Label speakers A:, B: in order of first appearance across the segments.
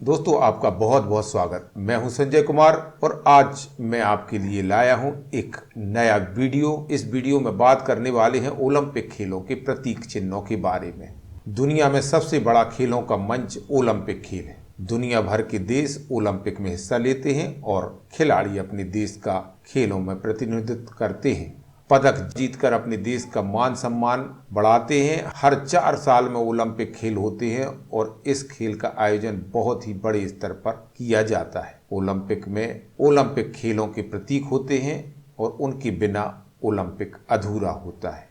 A: दोस्तों, आपका बहुत बहुत स्वागत। मैं हूं संजय कुमार और आज मैं आपके लिए लाया हूं एक नया वीडियो। इस वीडियो में बात करने वाले हैं ओलंपिक खेलों के प्रतीक चिन्हों के बारे में। दुनिया में सबसे बड़ा खेलों का मंच ओलंपिक खेल है। दुनिया भर के देश ओलंपिक में हिस्सा लेते हैं और खिलाड़ी अपने देश का खेलों में प्रतिनिधित्व करते हैं, पदक जीतकर अपने देश का मान सम्मान बढ़ाते हैं। हर 4 साल में ओलंपिक खेल होते हैं और इस खेल का आयोजन बहुत ही बड़े स्तर पर किया जाता है। ओलंपिक में ओलंपिक खेलों के प्रतीक होते हैं और उनके बिना ओलंपिक अधूरा होता है।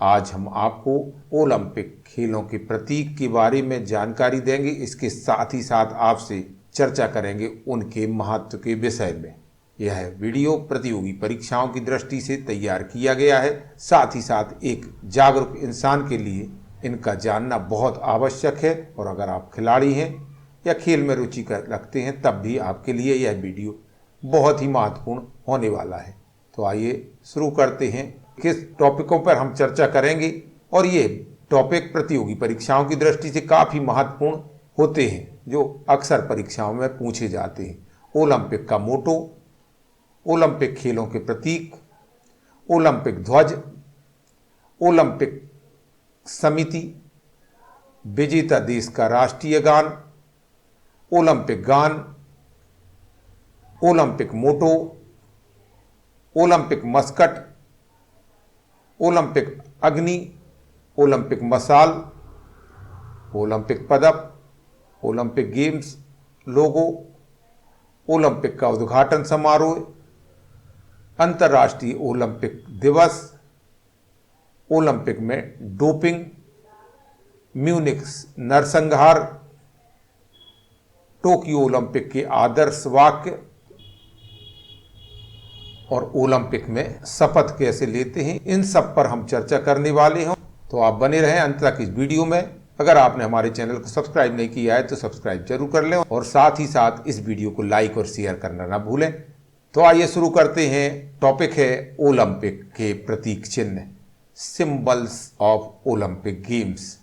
A: आज हम आपको ओलंपिक खेलों के प्रतीक के बारे में जानकारी देंगे। इसके साथ ही साथ आपसे चर्चा करेंगे उनके महत्व के विषय में। यह वीडियो प्रतियोगी परीक्षाओं की दृष्टि से तैयार किया गया है। साथ ही साथ एक जागरूक इंसान के लिए इनका जानना बहुत आवश्यक है और अगर आप खिलाड़ी हैं या खेल में रुचि रखते हैं तब भी आपके लिए यह वीडियो बहुत ही महत्वपूर्ण होने वाला है। तो आइए शुरू करते हैं। किस टॉपिकों पर हम चर्चा करेंगे और ये टॉपिक प्रतियोगी परीक्षाओं की दृष्टि से काफ़ी महत्वपूर्ण होते हैं, जो अक्सर परीक्षाओं में पूछे जाते हैं। ओलंपिक का मोटो, ओलंपिक खेलों के प्रतीक, ओलंपिक ध्वज, ओलंपिक समिति, विजेता देश का राष्ट्रीय गान, ओलंपिक गान, ओलंपिक मोटो, ओलंपिक मस्कट, ओलंपिक अग्नि, ओलंपिक मशाल, ओलंपिक पदक, ओलंपिक गेम्स लोगो, ओलंपिक का उद्घाटन समारोह, अंतर्राष्ट्रीय ओलंपिक दिवस, ओलंपिक में डोपिंग, म्यूनिख नरसंहार, टोक्यो ओलंपिक के आदर्श वाक्य और ओलंपिक में शपथ कैसे लेते हैं, इन सब पर हम चर्चा करने वाले हैं। तो आप बने रहें अंत तक इस वीडियो में। अगर आपने हमारे चैनल को सब्सक्राइब नहीं किया है तो सब्सक्राइब जरूर कर लें और साथ ही साथ इस वीडियो को लाइक और शेयर करना ना भूलें। तो आइए शुरू करते हैं। टॉपिक है ओलंपिक के प्रतीक चिन्ह, symbols of Olympic games.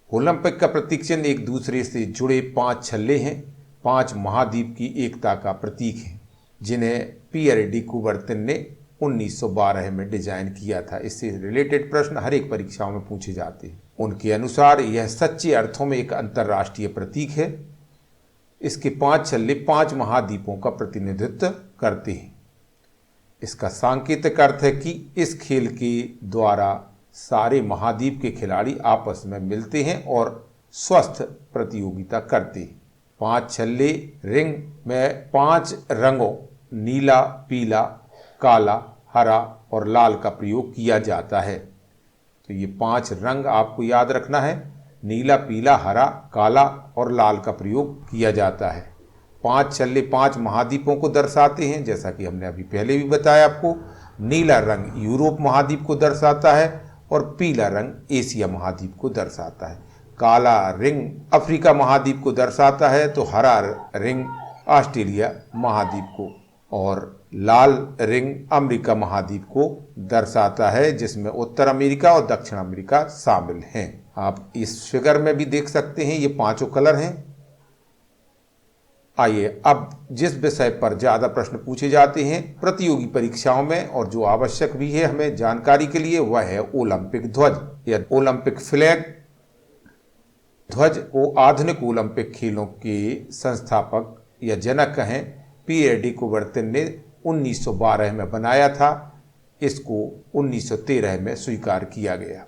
A: Olympic का प्रतीक चिन्ह एक दूसरे से जुड़े 5 छल्ले हैं, 5 महाद्वीप की एकता का प्रतीक है, जिन्हें पियर डी कुबर्तिन ने 1912 में डिजाइन किया था। इससे रिलेटेड प्रश्न हर एक परीक्षाओं में पूछे जाते हैं। उनके अनुसार यह सच्चे अर्थों में एक अंतर्राष्ट्रीय प्रतीक है। इसके 5 छल्ले 5 महाद्वीपों का प्रतिनिधित्व करते हैं। इसका सांकेतिक अर्थ है कि इस खेल के द्वारा सारे महाद्वीप के खिलाड़ी आपस में मिलते हैं और स्वस्थ प्रतियोगिता करते हैं। 5 छल्ले रिंग में 5 रंगों नीला, पीला, काला, हरा और लाल का प्रयोग किया जाता है। तो ये 5 रंग आपको याद रखना है। नीला, पीला, हरा, काला और लाल का प्रयोग किया जाता है। 5 छल्ले 5 महाद्वीपों को दर्शाते हैं, जैसा कि हमने अभी पहले भी बताया आपको। नीला रंग यूरोप महाद्वीप को दर्शाता है और पीला रंग एशिया महाद्वीप को दर्शाता है। काला रिंग अफ्रीका महाद्वीप को दर्शाता है तो हरा रिंग ऑस्ट्रेलिया महाद्वीप को और लाल रिंग अमेरिका महाद्वीप को दर्शाता है, जिसमें उत्तर अमेरिका और दक्षिण अमेरिका शामिल हैं। आप इस फिगर में भी देख सकते हैं, ये 5 कलर हैं। आइए अब जिस विषय पर ज़्यादा प्रश्न पूछे जाते हैं प्रतियोगी परीक्षाओं में और जो आवश्यक भी है हमें जानकारी के लिए, वह है ओलंपिक ध्वज या ओलंपिक फ्लैग। ध्वज को आधुनिक ओलंपिक खेलों के संस्थापक या जनक कहें पियर डी कुबर्तिन ने 1912 में बनाया था। इसको 1913 में स्वीकार किया गया।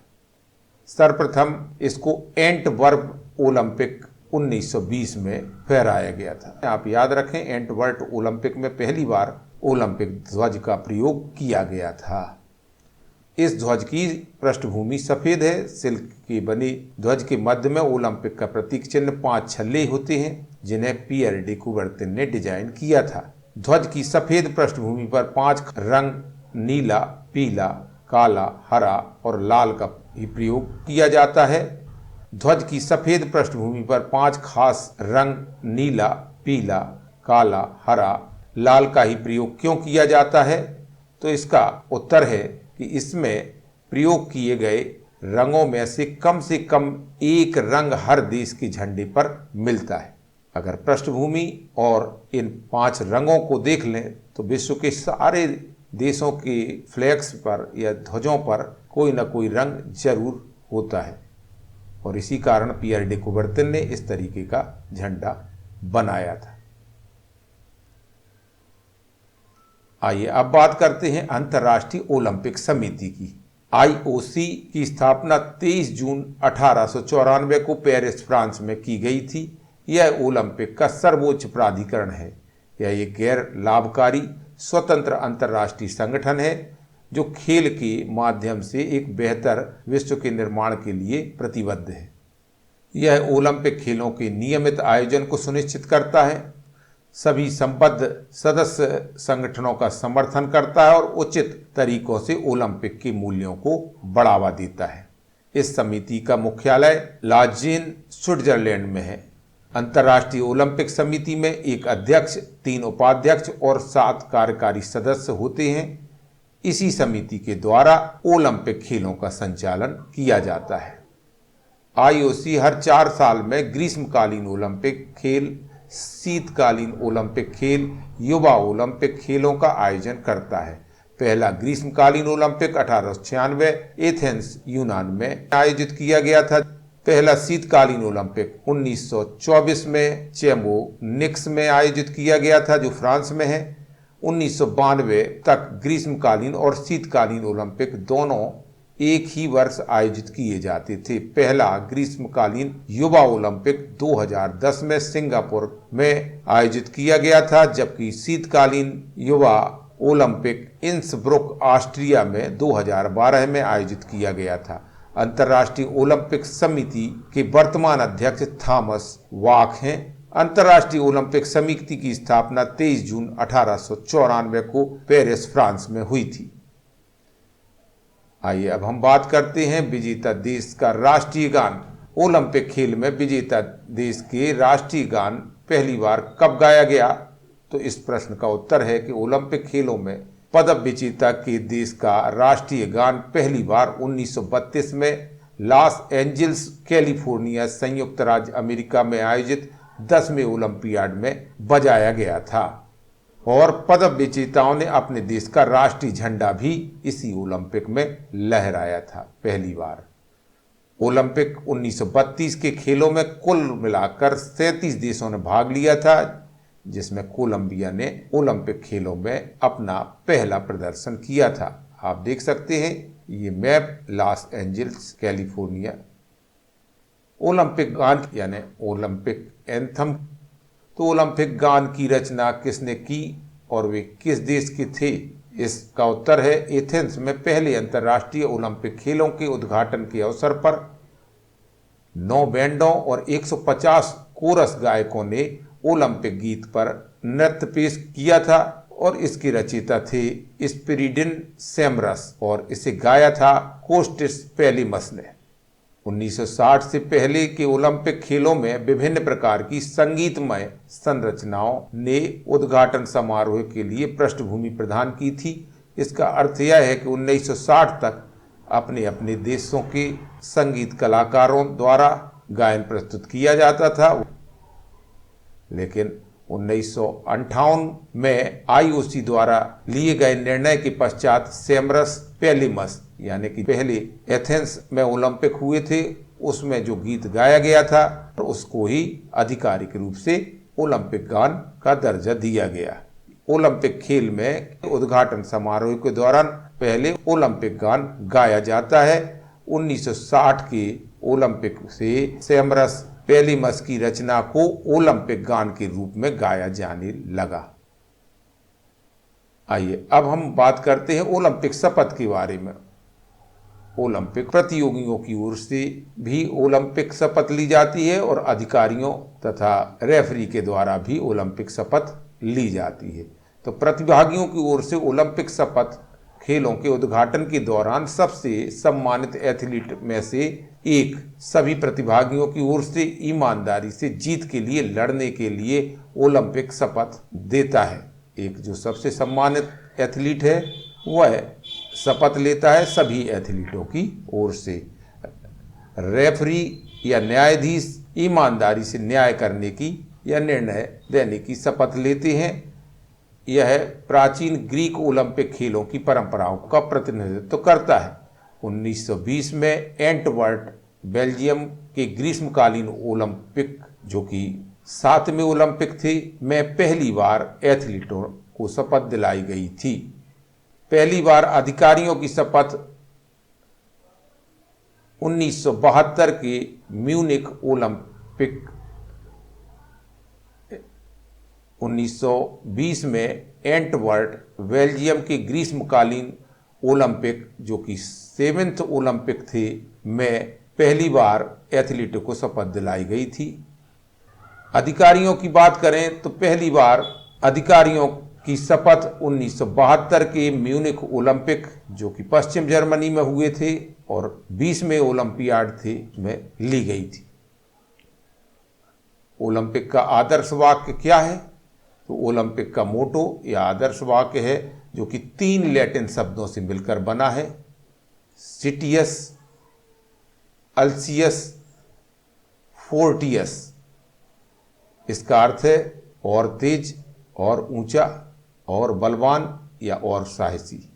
A: सर्वप्रथम इसको एंटवर्प ओलंपिक 1920 में फहराया गया था। आप याद रखें, एंटवर्प ओलंपिक में पहली बार ओलंपिक ध्वज का प्रयोग किया गया था। इस ध्वज की पृष्ठभूमि सफेद है। सिल्क के बने ध्वज के मध्य में ओलंपिक का प्रतीक चिन्ह 5 छल्ले होते हैं, जिन्हें पियर डी कुबर्तिन ने डिजाइन किया था। ध्वज की सफेद पृष्ठभूमि पर 5 रंग नीला, पीला, काला, हरा और लाल का ही प्रयोग किया जाता है। ध्वज की सफेद पृष्ठभूमि पर 5 खास रंग नीला, पीला, काला, हरा, लाल का ही प्रयोग क्यों किया जाता है? तो इसका उत्तर है कि इसमें प्रयोग किए गए रंगों में से कम एक रंग हर देश के झंडे पर मिलता है। अगर पृष्ठभूमि और इन 5 रंगों को देख लें तो विश्व के सारे देशों के फ्लैग्स पर या ध्वजों पर कोई ना कोई रंग जरूर होता है और इसी कारण पियर डे कुबर्तिन ने इस तरीके का झंडा बनाया था। आइए अब बात करते हैं अंतर्राष्ट्रीय ओलंपिक समिति की। आईओसी की स्थापना 23 जून 1894 को पेरिस, फ्रांस में की गई थी। यह ओलंपिक का सर्वोच्च प्राधिकरण है। यह एक गैर लाभकारी स्वतंत्र अंतर्राष्ट्रीय संगठन है जो खेल के माध्यम से एक बेहतर विश्व के निर्माण के लिए प्रतिबद्ध है। यह ओलंपिक खेलों के नियमित आयोजन को सुनिश्चित करता है, सभी संबद्ध सदस्य संगठनों का समर्थन करता है और उचित तरीकों से ओलंपिक के मूल्यों को बढ़ावा देता है। इस समिति का मुख्यालय लाजेन, स्विट्जरलैंड में है। अंतर्राष्ट्रीय ओलंपिक समिति में एक अध्यक्ष, 3 उपाध्यक्ष और 7 कार्यकारी सदस्य होते हैं। इसी समिति के द्वारा ओलंपिक खेलों का संचालन किया जाता है। आईओसी हर 4 साल में ग्रीष्मकालीन ओलंपिक खेल, शीतकालीन ओलंपिक खेल, युवा ओलंपिक खेलों का आयोजन करता है। पहला ग्रीष्मकालीन ओलंपिक 1896 एथेंस, यूनान में आयोजित किया गया था। पहला शीतकालीन ओलंपिक 1924 में चेमोनिक्स में आयोजित किया गया था जो फ्रांस में है। 1992 तक ग्रीष्मकालीन और शीतकालीन ओलंपिक दोनों एक ही वर्ष आयोजित किए जाते थे। पहला ग्रीष्मकालीन युवा ओलंपिक 2010 में सिंगापुर में आयोजित किया गया था, जबकि शीतकालीन युवा ओलंपिक इंसब्रुक, ऑस्ट्रिया में 2012 में आयोजित किया गया था। अंतर्राष्ट्रीय ओलंपिक समिति के वर्तमान अध्यक्ष थॉमस वाक हैं। अंतर्राष्ट्रीय ओलंपिक समिति की स्थापना 23 जून 1894 को पेरिस, फ्रांस में हुई थी। आइए अब हम बात करते हैं विजेता देश का राष्ट्रीय गान। ओलंपिक खेल में विजेता देश के राष्ट्रीय गान पहली बार कब गाया गया? तो इस प्रश्न का उत्तर है कि ओलंपिक खेलों में पदक विजेता के देश का राष्ट्रीय गान पहली बार 1932 में लॉस एंजल्स, कैलिफोर्निया, संयुक्त राज्य अमेरिका में आयोजित 10वें ओलंपियाड में बजाया गया था और पदक विजेताओं ने अपने देश का राष्ट्रीय झंडा भी इसी ओलंपिक में लहराया था पहली बार। ओलंपिक 1932 के खेलों में कुल मिलाकर 37 देशों ने भाग लिया था, जिसमें कोलंबिया ने ओलंपिक खेलों में अपना पहला प्रदर्शन किया था। आप देख सकते हैं ये map, Los Angeles, California. Olympic गान यानी ओलंपिक एंथम। तो ओलंपिक गान की रचना किसने की और वे किस देश के थे? इसका उत्तर है एथेंस में पहले अंतर्राष्ट्रीय ओलंपिक खेलों के उद्घाटन के अवसर पर 9 बैंडों और 150 कोरस गायकों ने ओलंपिक गीत पर नृत्य पेश किया था और इसके रचयिता थे स्पिरिडिन सैमरस और इसे गाया था कोस्टिस पैलिमस ने। 1960 से पहले के ओलंपिक खेलों में विभिन्न प्रकार की संगीतमय संरचनाओं ने उद्घाटन समारोह के लिए पृष्ठभूमि प्रदान की थी। इसका अर्थ यह है कि 1960 तक अपने अपने देशों के संगीत कलाकारों द्वारा गायन प्रस्तुत किया जाता था, लेकिन 1958 में आईओसी द्वारा लिए गए निर्णय के पश्चात सैमरस पैलिमस यानी कि पहले एथेंस में ओलंपिक हुए थे उसमें जो गीत गाया गया था उसको ही आधिकारिक रूप से ओलंपिक गान का दर्जा दिया गया। ओलंपिक खेल में उद्घाटन समारोह के दौरान पहले ओलंपिक गान गाया जाता है। 1960 के ओलंपिक से सैमरस पैलिमस की रचना को ओलंपिक गान के रूप में गाया जाने लगा। आइए अब हम बात करते हैं ओलंपिक शपथ के बारे में। ओलंपिक प्रतियोगियों की ओर से भी ओलंपिक शपथ ली जाती है और अधिकारियों तथा रेफरी के द्वारा भी ओलंपिक शपथ ली जाती है। तो प्रतिभागियों की ओर से ओलंपिक शपथ खेलों के उद्घाटन के दौरान सबसे सम्मानित एथलीट में से एक सभी प्रतिभागियों की ओर से ईमानदारी से जीत के लिए लड़ने के लिए ओलंपिक शपथ देता है। एक जो सबसे सम्मानित एथलीट है वह शपथ लेता है सभी एथलीटों की ओर से। रेफरी या न्यायाधीश ईमानदारी से न्याय करने की या निर्णय देने की शपथ लेते हैं। यह प्राचीन ग्रीक ओलंपिक खेलों की परंपराओं का प्रतिनिधित्व करता है। 1920 में एंटवर्प बेल्जियम के ग्रीष्मकालीन ओलंपिक, जो कि 7वें ओलंपिक थे, में पहली बार एथलीटों को शपथ दिलाई गई थी। पहली बार अधिकारियों की शपथ 1972 के म्यूनिख ओलंपिक, 1920 में एंटवर्प बेल्जियम के ग्रीष्मकालीन ओलंपिक, जो कि 7वें ओलंपिक थे, में पहली बार एथलीटों को शपथ दिलाई गई थी। अधिकारियों की बात करें तो पहली बार अधिकारियों की शपथ 1972 के म्यूनिख ओलंपिक, जो कि पश्चिम जर्मनी में हुए थे और 20वें ओलंपियाड थे, में ली गई थी। ओलंपिक का आदर्श वाक्य क्या है? तो ओलंपिक का मोटो या आदर्श वाक्य है, जो कि 3 लैटिन शब्दों से मिलकर बना है, सिटियस, अल्सियस, फोर्टियस। इसका अर्थ है और तेज, और ऊंचा, और बलवान या और साहसी।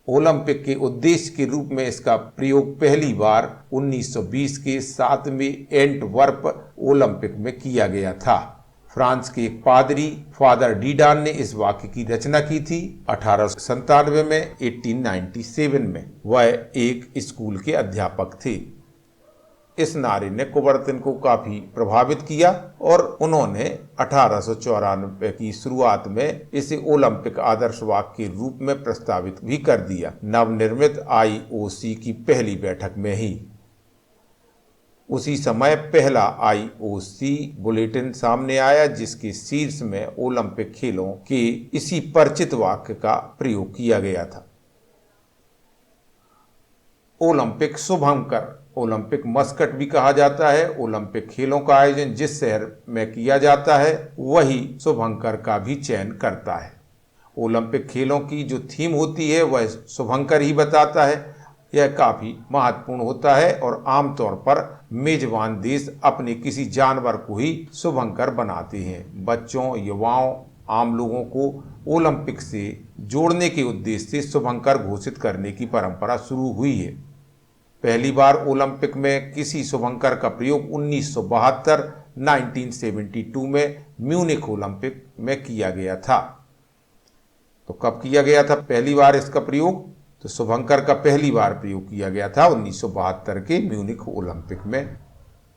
A: ओलंपिक के उद्देश्य के रूप में इसका प्रयोग पहली बार 1920 के 7वें एंटवर्प ओलंपिक में किया गया था। फ्रांस के एक पादरी फादर डीडान ने इस वाक्य की रचना की थी 1897 में, 1897 में। वह एक स्कूल के अध्यापक थे। इस नारे ने कुबर्तिन को काफी प्रभावित किया और उन्होंने 1894 की शुरुआत में इसे ओलंपिक आदर्श वाक्य के रूप में प्रस्तावित भी कर दिया, नवनिर्मित IOC की पहली बैठक में ही। उसी समय पहला IOC बुलेटिन सामने आया, जिसके शीर्ष में ओलंपिक खेलों के इसी परिचित वाक्य का प्रयोग किया गया था। ओलंपिक शुभंकर, ओलंपिक मस्कट भी कहा जाता है। ओलंपिक खेलों का आयोजन जिस शहर में किया जाता है वही शुभंकर का भी चयन करता है। ओलंपिक खेलों की जो थीम होती है वह शुभंकर ही बताता है। यह काफी महत्वपूर्ण होता है और आमतौर पर मेजबान देश अपने किसी जानवर को ही शुभंकर बनाते हैं। बच्चों, युवाओं, आम लोगों को ओलंपिक से जोड़ने के उद्देश्य से शुभंकर घोषित करने की परंपरा शुरू हुई है। पहली बार ओलंपिक में किसी शुभंकर का प्रयोग 1972 में म्यूनिख ओलंपिक में किया गया था। तो कब किया गया था पहली बार इसका प्रयोग? तो शुभंकर का पहली बार प्रयोग किया गया था 1972 के म्यूनिख ओलंपिक में।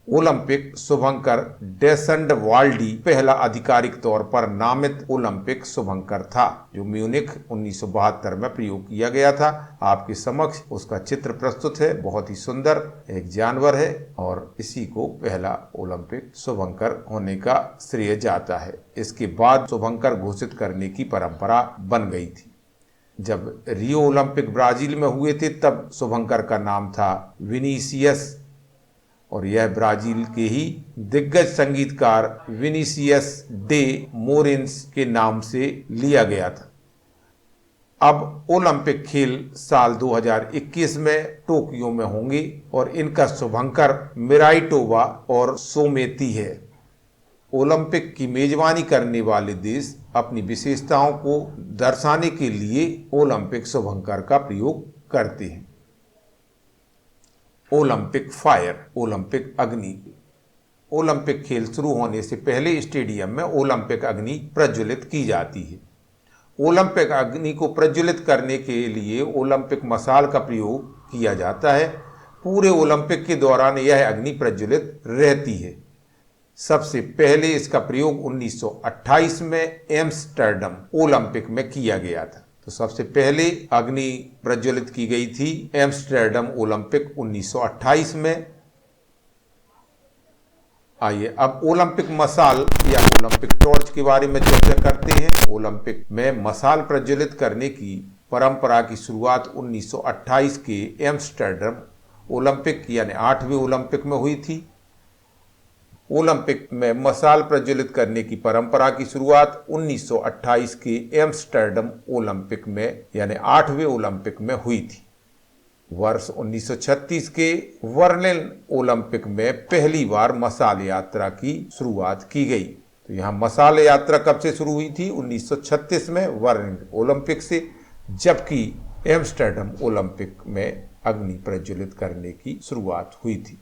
A: ओलंपिक शुभंकर डेसंड वाल्डी पहला आधिकारिक तौर पर नामित ओलंपिक शुभंकर था, जो म्यूनिख 1972 में प्रयोग किया गया था। आपके समक्ष उसका चित्र प्रस्तुत है। बहुत ही सुंदर एक जानवर है और इसी को पहला ओलंपिक शुभंकर होने का श्रेय जाता है। इसके बाद शुभंकर घोषित करने की परंपरा बन गई थी। जब रियो ओलंपिक ब्राजील में हुए थे तब शुभंकर का नाम था विनीसियस, और यह ब्राजील के ही दिग्गज संगीतकार विनीसियस डे मोरेंस के नाम से लिया गया था। अब ओलंपिक खेल साल 2021 में टोक्यो में होंगे और इनका शुभंकर मिराइटोवा और सोमेती है। ओलंपिक की मेजबानी करने वाले देश अपनी विशेषताओं को दर्शाने के लिए ओलंपिक शुभंकर का प्रयोग करते हैं। ओलंपिक फायर, ओलंपिक अग्नि। ओलंपिक खेल शुरू होने से पहले स्टेडियम में ओलंपिक अग्नि प्रज्वलित की जाती है। ओलंपिक अग्नि को प्रज्वलित करने के लिए ओलंपिक मशाल का प्रयोग किया जाता है। पूरे ओलंपिक के दौरान यह अग्नि प्रज्वलित रहती है। सबसे पहले इसका प्रयोग 1928 में एम्स्टर्डम ओलंपिक में किया गया था। तो सबसे पहले अग्नि प्रज्वलित की गई थी एम्स्टर्डम ओलंपिक 1928 में। आइए अब ओलंपिक मशाल या ओलंपिक टॉर्च के बारे में चर्चा करते हैं। ओलंपिक में मशाल प्रज्वलित करने की परंपरा की शुरुआत 1928 के एम्स्टर्डम ओलंपिक यानी 8वें ओलंपिक में हुई थी। ओलंपिक में मशाल प्रज्वलित करने की परंपरा की शुरुआत 1928 के एम्स्टर्डम ओलंपिक में यानी 8वें ओलंपिक में हुई थी। वर्ष 1936 के बर्लिन ओलंपिक में पहली बार मशाल यात्रा की शुरुआत की गई। तो यहाँ मशाल यात्रा कब से शुरू हुई थी? 1936 में बर्लिन ओलंपिक से, जबकि एम्स्टर्डम ओलंपिक में अग्नि प्रज्वलित करने की शुरुआत हुई थी।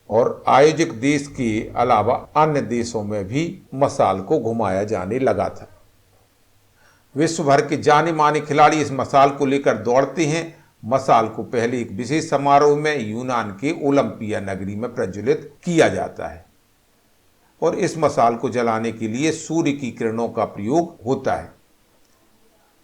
A: और आयोजक देश के अलावा अन्य देशों में भी मशाल को घुमाया जाने लगा था। विश्व भर के जाने माने खिलाड़ी इस मशाल को लेकर दौड़ते हैं। मशाल को पहले एक विशेष समारोह में यूनान के ओलंपिया नगरी में प्रज्वलित किया जाता है और इस मशाल को जलाने के लिए सूर्य की किरणों का प्रयोग होता है।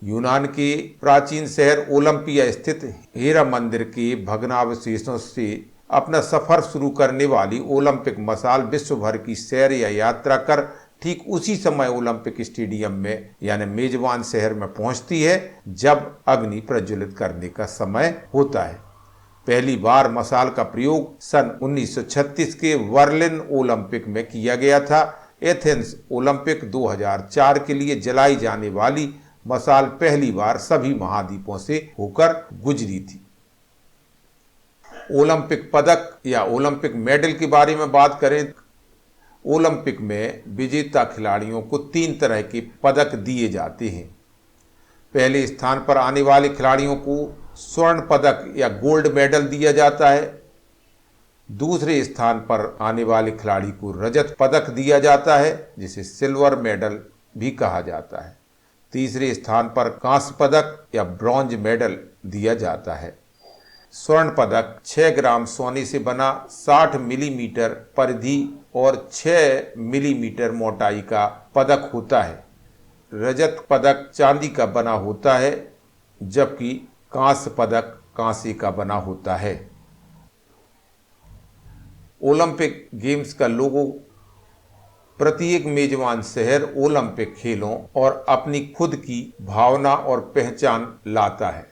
A: यूनान के प्राचीन शहर ओलंपिया स्थित हेरा मंदिर के भग्नावशेषों से अपना सफर शुरू करने वाली ओलंपिक मशाल विश्व भर की सैर या यात्रा कर ठीक उसी समय ओलंपिक स्टेडियम में यानी मेजबान शहर में पहुंचती है जब अग्नि प्रज्वलित करने का समय होता है। पहली बार मशाल का प्रयोग सन 1936 के बर्लिन ओलंपिक में किया गया था। एथेंस ओलंपिक 2004 के लिए जलाई जाने वाली मशाल पहली बार सभी महाद्वीपों से होकर गुजरी थी। ओलंपिक पदक या ओलंपिक मेडल के बारे में बात करें, ओलंपिक में विजेता खिलाड़ियों को 3 तरह के पदक दिए जाते हैं। पहले स्थान पर आने वाले खिलाड़ियों को स्वर्ण पदक या गोल्ड मेडल दिया जाता है। दूसरे स्थान पर आने वाले खिलाड़ी को रजत पदक दिया जाता है, जिसे सिल्वर मेडल भी कहा जाता है। तीसरे स्थान पर कांस्य पदक या ब्रॉन्ज मेडल दिया जाता है। स्वर्ण पदक 6 ग्राम सोने से बना 60 मिलीमीटर परिधि और 6 मिलीमीटर मोटाई का पदक होता है। रजत पदक चांदी का बना होता है, जबकि कांस्य पदक कांसे का बना होता है। ओलंपिक गेम्स का लोगो प्रत्येक मेजबान शहर ओलंपिक खेलों और अपनी खुद की भावना और पहचान लाता है।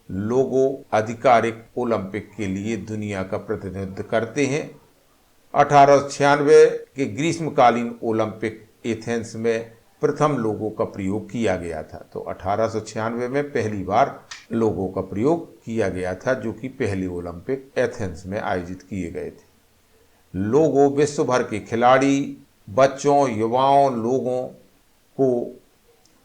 A: लोगो आधिकारिक ओलंपिक के लिए दुनिया का प्रतिनिधित्व करते हैं। 1896 के ग्रीष्मकालीन ओलंपिक एथेंस में प्रथम लोगो का प्रयोग किया गया था। तो 1896 में पहली बार लोगो का प्रयोग किया गया था, जो कि पहले ओलंपिक एथेंस में आयोजित किए गए थे। लोगो विश्व भर के खिलाड़ी, बच्चों, युवाओं, लोगों को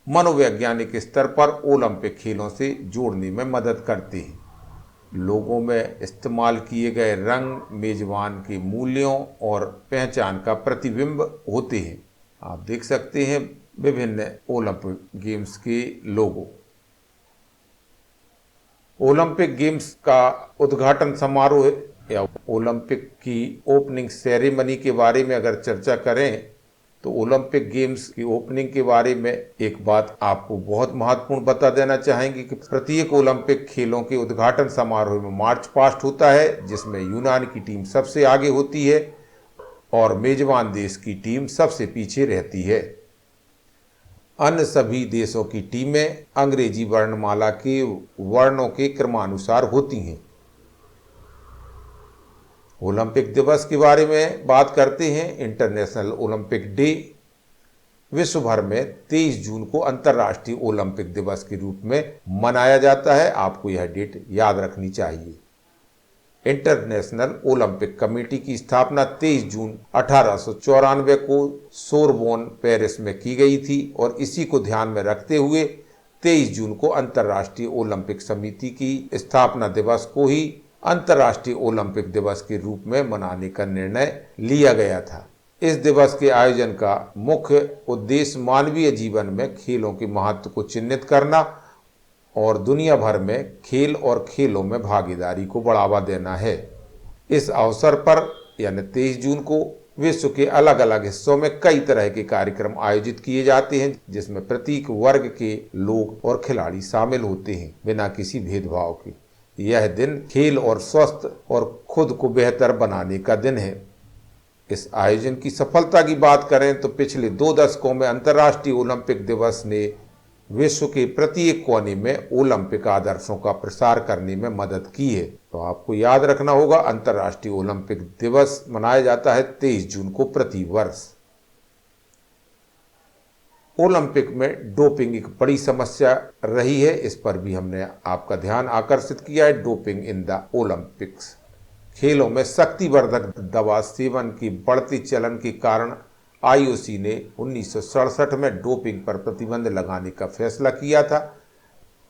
A: मनोवैज्ञानिक स्तर पर ओलंपिक खेलों से जोड़ने में मदद करते हैं। लोगों में इस्तेमाल किए गए रंग मेजबान के मूल्यों और पहचान का प्रतिबिंब होते हैं। आप देख सकते हैं विभिन्न ओलंपिक गेम्स के लोगो। ओलंपिक गेम्स का उद्घाटन समारोह या ओलंपिक की ओपनिंग सेरेमनी के बारे में अगर चर्चा करें तो ओलंपिक गेम्स की ओपनिंग के बारे में एक बात आपको बहुत महत्वपूर्ण बता देना चाहेंगे कि प्रत्येक ओलंपिक खेलों के उद्घाटन समारोह में मार्च पास्ट होता है, जिसमें यूनान की टीम सबसे आगे होती है और मेजबान देश की टीम सबसे पीछे रहती है। अन्य सभी देशों की टीमें अंग्रेजी वर्णमाला के वर्णों के क्रमानुसार होती हैं। ओलंपिक दिवस के बारे में बात करते हैं। इंटरनेशनल ओलंपिक डे विश्व भर में 23 जून को अंतर्राष्ट्रीय ओलंपिक दिवस के रूप में मनाया जाता है। आपको यह डेट याद रखनी चाहिए। इंटरनेशनल ओलंपिक कमेटी की स्थापना 23 जून 1894 को सोरबोन पेरिस में की गई थी और इसी को ध्यान में रखते हुए 23 जून को अंतर्राष्ट्रीय ओलंपिक समिति की स्थापना दिवस को ही अंतर्राष्ट्रीय ओलंपिक दिवस के रूप में मनाने का निर्णय लिया गया था। इस दिवस के आयोजन का मुख्य उद्देश्य मानवीय जीवन में खेलों के महत्व को चिन्हित करना और दुनिया भर में खेल और खेलों में भागीदारी को बढ़ावा देना है। इस अवसर पर यानी 23 जून को विश्व के अलग अलग हिस्सों में कई तरह के कार्यक्रम आयोजित किए जाते हैं, जिसमें प्रत्येक वर्ग के लोग और खिलाड़ी शामिल होते हैं बिना किसी भेदभाव के। यह दिन खेल और स्वस्थ और खुद को बेहतर बनाने का दिन है। इस आयोजन की सफलता की बात करें तो पिछले 2 दशकों में अंतर्राष्ट्रीय ओलंपिक दिवस ने विश्व के प्रत्येक कोने में ओलंपिक आदर्शों का प्रसार करने में मदद की है। तो आपको याद रखना होगा, अंतर्राष्ट्रीय ओलंपिक दिवस मनाया जाता है 23 जून को प्रति वर्ष। ओलंपिक में डोपिंग एक बड़ी समस्या रही है, इस पर भी हमने आपका ध्यान आकर्षित किया है। Doping in the Olympics. खेलों में शक्तिवर्धक दवा सेवन की बढ़ती चलन के कारण आईओसी ने 1967 में डोपिंग पर प्रतिबंध लगाने का फैसला किया था।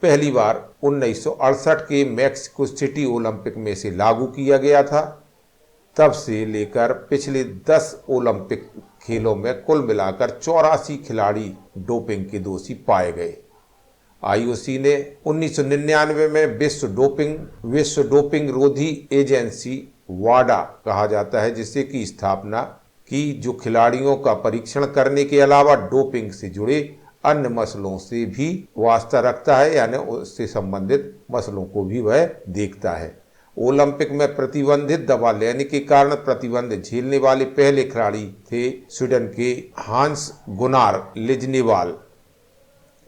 A: पहली बार 1968 के मैक्सिको सिटी ओलंपिक में इसे लागू किया गया था। तब से लेकर पिछले 10 ओलंपिक खेलों में कुल मिलाकर 84 खिलाड़ी डोपिंग के दोषी पाए गए। आईओसी ने 1999 में विश्व डोपिंग रोधी एजेंसी वाडा कहा जाता है, जिससे की स्थापना की, जो खिलाड़ियों का परीक्षण करने के अलावा डोपिंग से जुड़े अन्य मसलों से भी वास्ता रखता है, यानी उससे संबंधित मसलों को भी वह देखता है। ओलंपिक में प्रतिबंधित दवा लेने के कारण प्रतिबंध झेलने वाले पहले खिलाड़ी थे स्वीडन के हांस गुनार लिजनेवाल।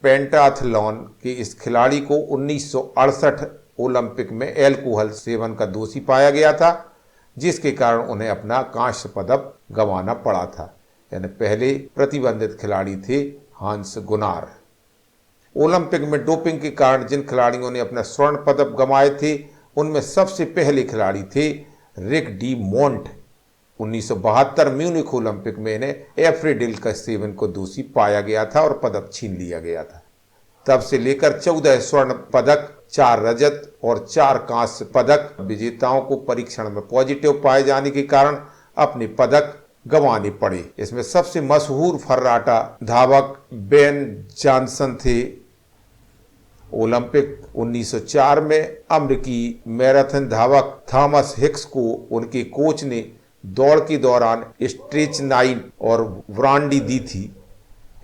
A: पेंटाथलॉन के इस खिलाड़ी को 1968 ओलंपिक में अल्कोहल सेवन का दोषी पाया गया था, जिसके कारण उन्हें अपना कांस्य पदक गंवाना पड़ा था। यानी पहले प्रतिबंधित खिलाड़ी थे हांस गुनार। ओलंपिक में डोपिंग के कारण जिन खिलाड़ियों ने अपना स्वर्ण पदक गंवाए थे, उनमें सबसे पहले खिलाड़ी थे रिक डी मोंट। 1972 म्यूनिख ओलंपिक में इन्हें एफ्रेडिल का सेवन को दोषी पाया गया था और पदक छीन लिया गया था। तब से लेकर 14 स्वर्ण पदक, 4 रजत और 4 कांस्य पदक विजेताओं को परीक्षण में पॉजिटिव पाए जाने के कारण अपने पदक गंवाने पड़े। इसमें सबसे मशहूर फर्राटा धावक बेन जॉनसन थे। ओलंपिक 1904 में अमेरिकी मैराथन धावक थॉमस हिक्स को उनके कोच ने दौड़ के दौरान स्ट्रेचनाइन और ब्रांडी दी थी।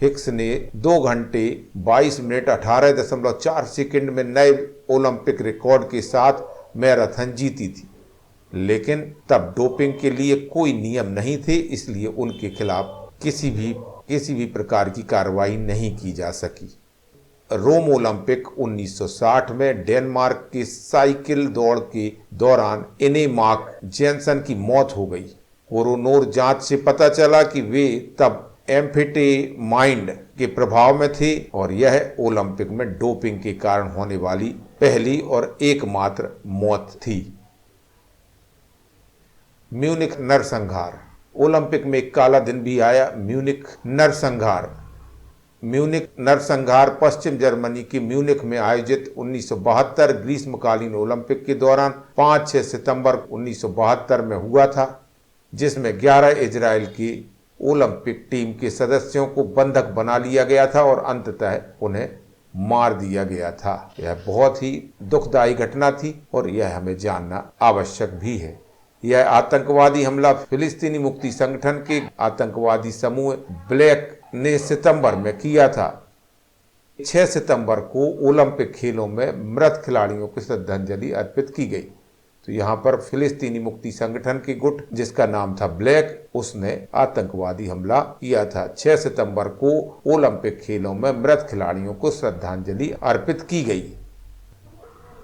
A: हिक्स ने 2 घंटे 22 मिनट 18.4 सेकंड में नए ओलंपिक रिकॉर्ड के साथ मैराथन जीती थी, लेकिन तब डोपिंग के लिए कोई नियम नहीं थे, इसलिए उनके खिलाफ किसी भी प्रकार की कार्रवाई नहीं की जा सकी। रोम ओलंपिक 1960 में डेनमार्क के साइकिल दौड़ के दौरान इनेमाक जेनसन की मौत हो गई। कोरोनर जांच से पता चला कि वे तब एम्फेटेमाइन के प्रभाव में थे और यह ओलंपिक में डोपिंग के कारण होने वाली पहली और एकमात्र मौत थी। म्यूनिख नरसंहार। ओलंपिक में एक काला दिन भी आया, म्यूनिख नरसंहार। म्यूनिख नरसंहार पश्चिम जर्मनी के म्यूनिख में आयोजित 1972 ग्रीष्मकालीन ओलंपिक के दौरान 5-6 सितंबर 1972 में हुआ था, जिसमें 11 इजराइल की ओलंपिक टीम के सदस्यों को बंधक बना लिया गया था और अंततः उन्हें मार दिया गया था। यह बहुत ही दुखदायी घटना थी और यह हमें जानना आवश्यक भी है। यह आतंकवादी हमला फिलिस्तीनी मुक्ति संगठन के आतंकवादी समूह ब्लैक ने सितंबर में किया था। 6 सितंबर को ओलंपिक खेलों में मृत खिलाड़ियों को श्रद्धांजलि अर्पित की गई। तो यहाँ पर फिलिस्तीनी मुक्ति संगठन की गुट, जिसका नाम था ब्लैक, उसने आतंकवादी हमला किया था। 6 सितंबर को ओलंपिक खेलों में मृत खिलाड़ियों को श्रद्धांजलि अर्पित की गई।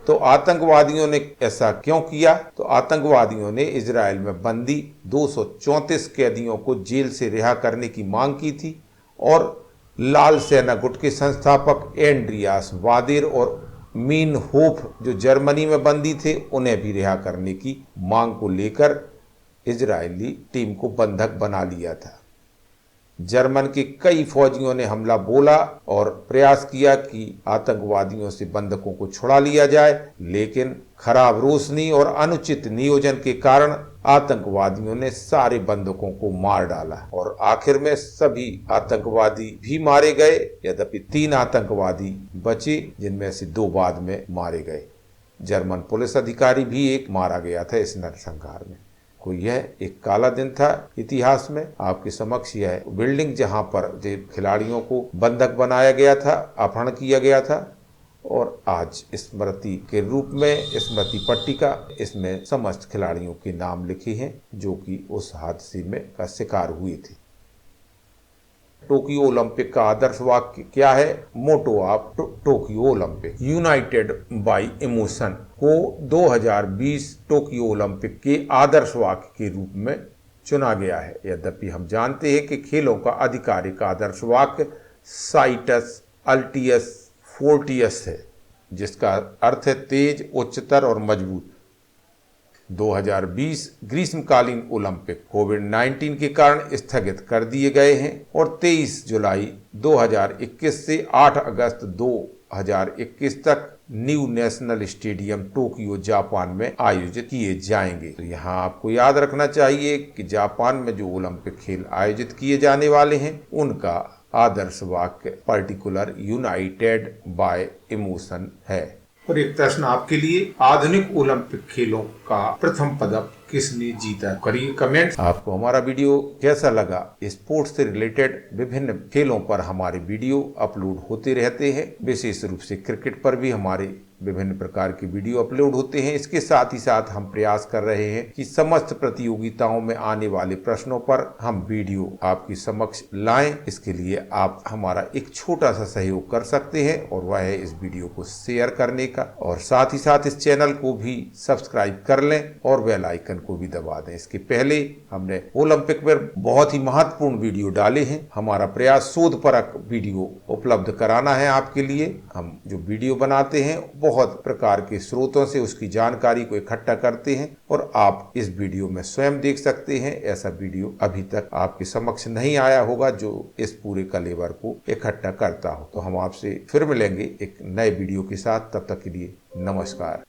A: तो आतंकवादियों ने ऐसा क्यों किया? तो आतंकवादियों ने इजराइल में बंदी 234 कैदियों को जेल से रिहा करने की मांग की थी और लाल सेना गुट के संस्थापक एंड्रियास वादेर और मीन होफ, जो जर्मनी में बंदी थे, उन्हें भी रिहा करने की मांग को लेकर इजरायली टीम को बंधक बना लिया था। जर्मन के कई फौजियों ने हमला बोला और प्रयास किया कि आतंकवादियों से बंधकों को छुड़ा लिया जाए, लेकिन खराब रोशनी और अनुचित नियोजन के कारण आतंकवादियों ने सारे बंधकों को मार डाला और आखिर में सभी आतंकवादी भी मारे गए। यद्यपि 3 आतंकवादी बचे, जिनमें से 2 बाद में मारे गए। जर्मन पुलिस अधिकारी भी एक मारा गया था इस नरसंहार में। को यह एक काला दिन था इतिहास में। आपके समक्ष यह बिल्डिंग जहां पर खिलाड़ियों को बंधक बनाया गया था, अपहरण किया गया था, और आज स्मृति के रूप में स्मृति पट्टिका, इसमें समस्त खिलाड़ियों के नाम लिखे हैं जो कि उस हादसे में का शिकार हुए थे। टोक्यो ओलंपिक का आदर्श वाक्य क्या है? Motto of Tokyo Olympic, united by emotion, को 2020 टोक्यो ओलंपिक के आदर्श वाक्य के रूप में चुना गया है। यद्यपि हम जानते हैं कि खेलों का आधिकारिक आदर्श वाक्य साइटस अल्टियस फोर्टियस है, जिसका अर्थ है तेज, उच्चतर और मजबूत। 2020 ग्रीष्मकालीन ओलंपिक कोविड-19 के कारण स्थगित कर दिए गए हैं और 23 जुलाई 2021 से 8 अगस्त 2021 तक new national stadium Tokyo Japan में आयोजित किए जाएंगे। तो यहाँ आपको याद रखना चाहिए कि जापान में जो ओलंपिक खेल आयोजित किए जाने वाले हैं उनका आदर्श वाक्य पर्टिकुलर यूनाइटेड बाय इमोशन है। और एक प्रश्न आपके लिए, आधुनिक ओलंपिक खेलों का प्रथम पदक किसने जीता? करिए कमेंट। आपको हमारा वीडियो कैसा लगा? स्पोर्ट्स से रिलेटेड विभिन्न खेलों पर हमारे वीडियो अपलोड होते रहते हैं, विशेष रूप से क्रिकेट पर भी हमारे विभिन्न प्रकार के वीडियो अपलोड होते हैं। इसके साथ ही साथ हम प्रयास कर रहे हैं कि समस्त प्रतियोगिताओं में आने वाले प्रश्नों पर हम वीडियो आपके समक्ष लाएं। इसके लिए आप हमारा एक छोटा सा सहयोग कर सकते हैं और वह है इस वीडियो को शेयर करने का, और साथ ही साथ इस चैनल को भी सब्सक्राइब कर लें और बेल आइकन को भी दबा दें। इसके पहले हमने ओलंपिक पर बहुत ही महत्वपूर्ण वीडियो डाले हैं। हमारा प्रयास शोध परक वीडियो उपलब्ध कराना है आपके लिए। हम जो वीडियो बनाते हैं बहुत प्रकार के स्रोतों से उसकी जानकारी को इकट्ठा करते हैं और आप इस वीडियो में स्वयं देख सकते हैं। ऐसा वीडियो अभी तक आपके समक्ष नहीं आया होगा जो इस पूरे कलेवर को इकट्ठा करता हो। तो हम आपसे फिर मिलेंगे एक नए वीडियो के साथ, तब तक के लिए नमस्कार।